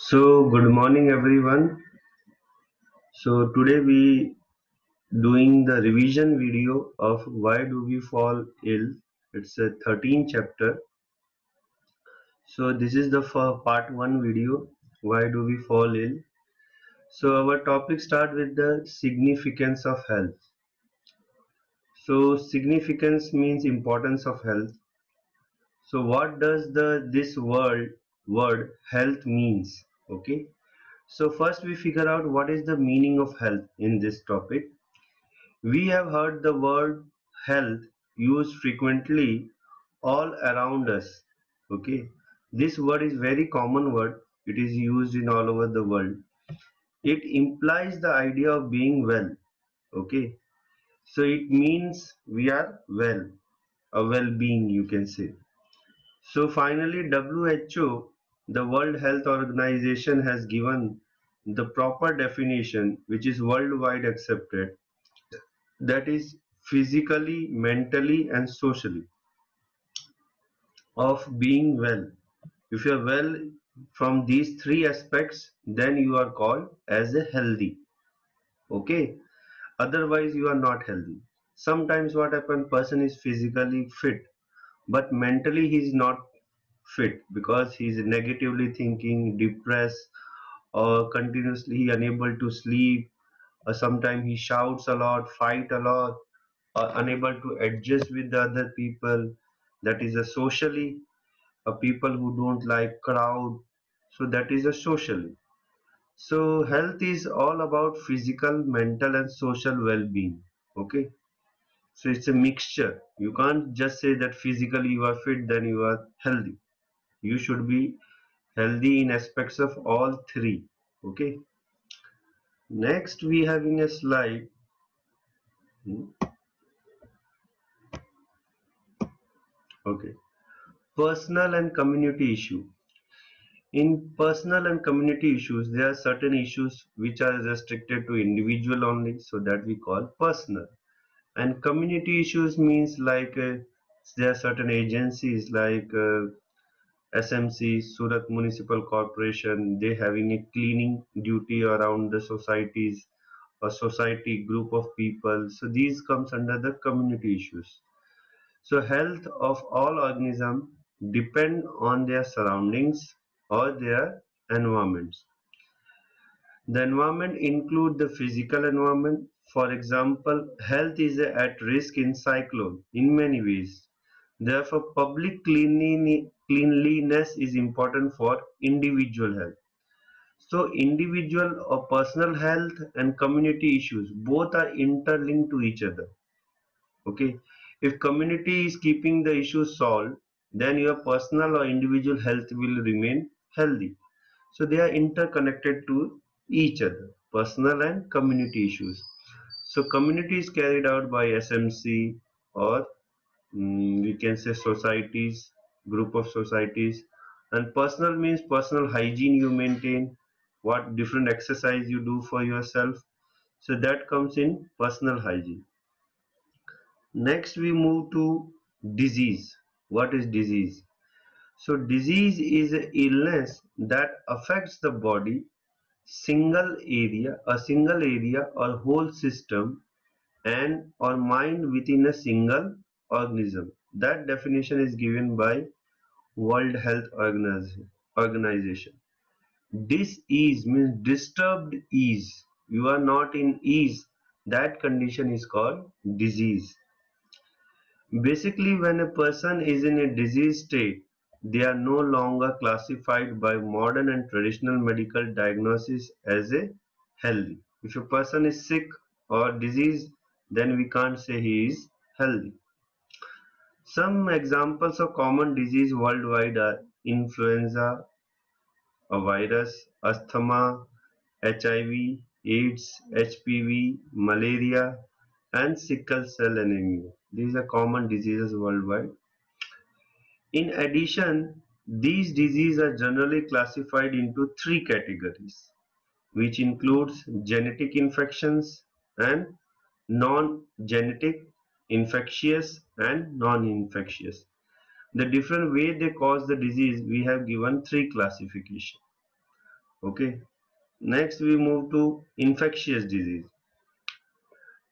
So good morning everyone. So today we doing the revision video of why do we fall ill. It's a 13th chapter. So this is the part 1 video, why do we fall ill. So our topic start with the significance of health. So significance means importance of health. So what does this word health means? Okay. So first we figure out what is the meaning of health in this topic. We have heard the word health used frequently all around us. Okay. This word is very common word. It is used in all over the world. It implies the idea of being well. Okay. So it means we are well, a well-being you can say. So finally WHO, the World Health Organization has given the proper definition which is worldwide accepted, that is physically, mentally and socially of being well. If you are well from these three aspects, then you are called as a healthy. Okay. Otherwise you are not healthy. Sometimes what happens, person is physically fit but mentally he is not fit because he is negatively thinking, depressed, or continuously unable to sleep, or sometimes he shouts a lot, fight a lot, or unable to adjust with the other people. That is a socially, a people who don't like crowd. So that is a socially. So health is all about physical, mental and social well-being. Okay. So it's a mixture. You can't just say that physically you are fit, then you are healthy. You should be healthy in aspects of all three. Okay. Next we having a slide. Okay. Personal and community issue. In personal and community issues, there are certain issues which are restricted to individual only, so that we call personal. And community issues means like there are certain agencies like SMC, Surat Municipal Corporation, they having a cleaning duty around the societies, a society group of people. So these comes under the community issues. So health of all organisms depend on their surroundings or their environments. The environment include the physical environment. For example, health is at risk in cyclone in many ways. Therefore, public cleanliness is important for individual health. So individual or personal health and community issues both are interlinked to each other. Okay. If community is keeping the issue solved, then your personal or individual health will remain healthy. So they are interconnected to each other, personal and community issues. So community is carried out by SMC or we can say societies, group of societies, and personal means personal hygiene you maintain, what different exercise you do for yourself. So that comes in personal hygiene. Next we move to disease. What is disease? So disease is an illness that affects the body, single area or whole system and or mind within a single organism. That definition is given by World Health Organization. Dis-ease means disturbed ease. You are not in ease. That condition is called disease. Basically, when a person is in a disease state, they are no longer classified by modern and traditional medical diagnosis as a healthy. If a person is sick or diseased, then we can't say he is healthy. Some examples of common disease worldwide are influenza, a virus, asthma, HIV, AIDS, HPV, malaria, and sickle cell anemia. These are common diseases worldwide. In addition, these diseases are generally classified into three categories, which includes genetic infections and non-genetic, infectious and non-infectious. The different way they cause the disease, we have given three classification. Okay. Next we move to infectious disease.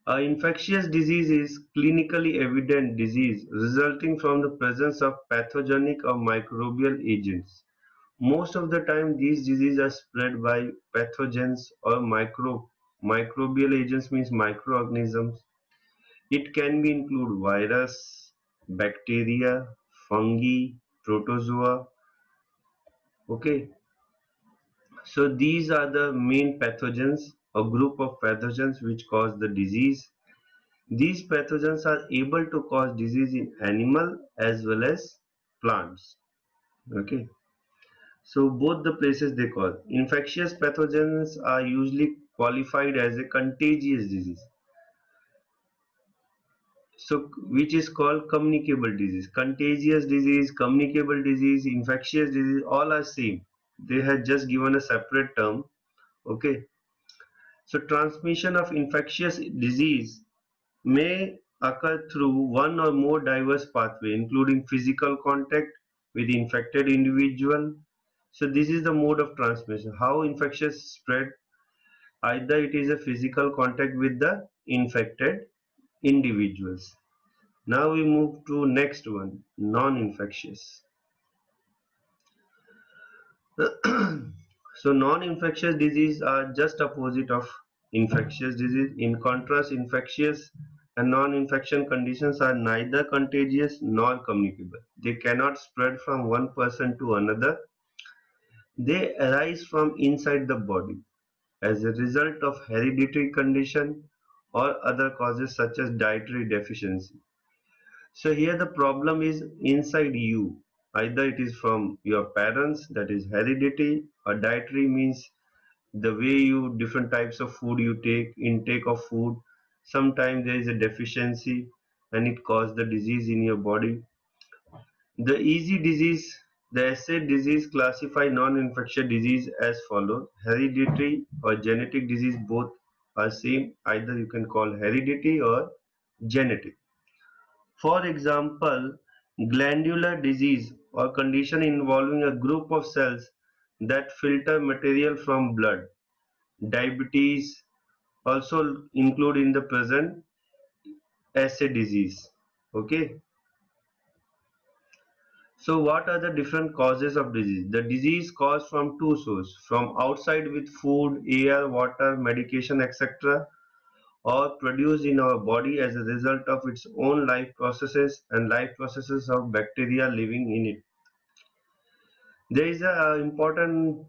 Infectious disease is clinically evident disease resulting from the presence of pathogenic or microbial agents. Most of the time these diseases are spread by pathogens or microbial agents, means microorganisms. It can be include virus, bacteria, fungi, protozoa. Okay, so these are the main pathogens, a group of pathogens which cause the disease. These pathogens are able to cause disease in animal as well as plants. Okay, so both the places they cause. Infectious pathogens are usually qualified as a contagious disease. So which is called communicable disease. Contagious disease, communicable disease, infectious disease, all are same. They have just given a separate term. Okay. So transmission of infectious disease may occur through one or more diverse pathway, including physical contact with infected individual. So this is the mode of transmission. How infectious spread? Either it is a physical contact with the infected individuals. Now we move to next one, non-infectious. So non-infectious disease are just opposite of infectious disease. In contrast, infectious and non-infection conditions are neither contagious nor communicable. They cannot spread from one person to another. They arise from inside the body as a result of hereditary condition or other causes such as dietary deficiency. So here the problem is inside you. Either it is from your parents, that is heredity, or dietary means the way you different types of food you take, intake of food. Sometimes there is a deficiency and it causes the disease in your body. The easy disease, the essay disease classify non-infectious disease as follows: hereditary or genetic disease, both are same. Either you can call heredity or genetic. For example, glandular disease or condition involving a group of cells that filter material from blood. Diabetes also include in the present assay disease. Okay. So what are the different causes of disease? The disease caused from two sources, from outside with food, air, water, medication, etc., or produced in our body as a result of its own life processes and life processes of bacteria living in it. There is a important,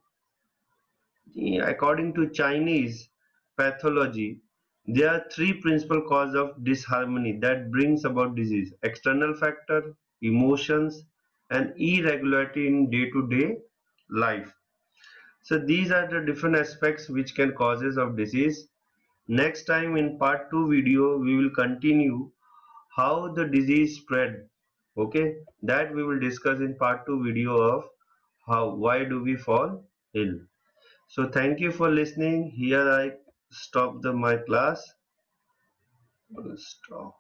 according to Chinese pathology, there are three principal causes of disharmony that brings about disease: external factor, emotions, and irregularity in day-to-day life. So these are the different aspects which can causes of disease. Next time in part 2 video we will continue how the disease spread. Okay, that we will discuss in part 2 video of how why do we fall ill. So thank you for listening. Here I stop my class. Stop.